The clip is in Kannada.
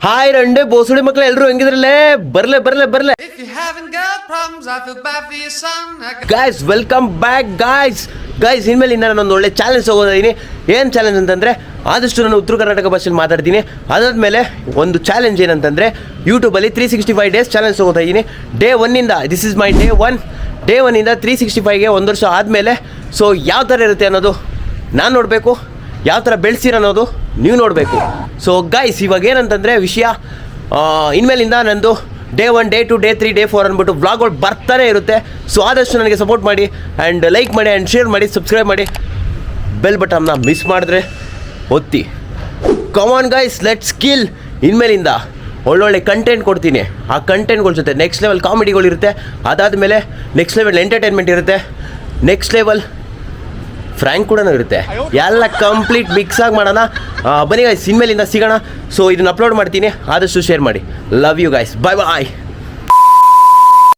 ಹಾಯ್ ರಂಡೆ ಬೋಸುಡಿ ಮಕ್ಕಳು ಎಲ್ಲರೂ ಹೆಂಗಿದ್ರಲ್ಲೇ ಬರ್ಲೆ ಗಾಯ್ಸ್ ವೆಲ್ಕಮ್ ಬ್ಯಾಕ್ ಗಾಯ್ಸ್ ಇನ್ಮೇಲಿಂದ ನಾನೊಂದು ಒಳ್ಳೆ ಚಾಲೆಂಜ್ ಹೋಗೋದಿದ್ದೀನಿ. ಏನು ಚಾಲೆಂಜ್ ಅಂತಂದರೆ ಆದಷ್ಟು ನಾನು ಉತ್ತರ ಕರ್ನಾಟಕ ಭಾಷೆಯಲ್ಲಿ ಮಾತಾಡ್ತೀನಿ. ಅದಾದಮೇಲೆ ಒಂದು ಚಾಲೆಂಜ್ ಏನಂತಂದರೆ ಯೂಟ್ಯೂಬಲ್ಲಿ 365 ಡೇಸ್ ಚಾಲೆಂಜ್ ಹೋಗ್ತಾ ಇದ್ದೀನಿ. ಡೇ 1ಇಂದ ದಿಸ್ ಇಸ್ ಮೈ ಡೇ 1ಇಂದ 365ಗೆ ಒಂದು ವರ್ಷ ಆದಮೇಲೆ ಸೊ ಯಾವ ಥರ ಇರುತ್ತೆ ಅನ್ನೋದು ನಾನು ನೋಡಬೇಕು, ಯಾವ ಥರ ಬೆಳೆಸಿರೋ ಅನ್ನೋದು ನೀವು ನೋಡಬೇಕು. ಸೊ ಗೈಸ್ ಇವಾಗ ಏನಂತಂದರೆ ವಿಷಯ ಇನ್ಮೇಲಿಂದ ನಂದು ಡೇ 1 ಡೇ 2 ಡೇ 3 ಡೇ 4 ಅಂದ್ಬಿಟ್ಟು ವ್ಲಾಗ್ಗಳು ಬರ್ತಾನೆ ಇರುತ್ತೆ. ಸೊ ಆದಷ್ಟು ನನಗೆ ಸಪೋರ್ಟ್ ಮಾಡಿ ಆ್ಯಂಡ್ ಲೈಕ್ ಮಾಡಿ ಆ್ಯಂಡ್ ಶೇರ್ ಮಾಡಿ, ಸಬ್ಸ್ಕ್ರೈಬ್ ಮಾಡಿ, ಬೆಲ್ ಬಟನ್ನ ಮಿಸ್ ಮಾಡಿದ್ರೆ ಒತ್ತಿ. ಕಮಾನ್ ಗೈಸ್, ಲೆಟ್ಸ್ ಕಿಲ್. ಇನ್ಮೇಲಿಂದ ಒಳ್ಳೊಳ್ಳೆ ಕಂಟೆಂಟ್ ಕೊಡ್ತೀನಿ. ಆ ಕಂಟೆಂಟ್ಗಳ ಜೊತೆ ನೆಕ್ಸ್ಟ್ ಲೆವೆಲ್ ಕಾಮಿಡಿಗಳಿರುತ್ತೆ, ಅದಾದಮೇಲೆ ನೆಕ್ಸ್ಟ್ ಲೆವೆಲ್ ಎಂಟರ್ಟೈನ್ಮೆಂಟ್ ಇರುತ್ತೆ, ನೆಕ್ಸ್ಟ್ ಲೆವೆಲ್ ಫ್ರ್ಯಾಂಕ್ ಕೂಡ ಇರುತ್ತೆ. ಎಲ್ಲ ಕಂಪ್ಲೀಟ್ ಮಿಕ್ಸ್ ಆಗಿ ಮಾಡೋಣ. ಬನ್ನಿ ಗೈಸ್, ಇನ್ಮೇಲಿಂದ ಸಿಗೋಣ. ಸೊ ಇದನ್ನು ಅಪ್ಲೋಡ್ ಮಾಡ್ತೀನಿ, ಆದಷ್ಟು ಶೇರ್ ಮಾಡಿ. Love you guys, bye bye.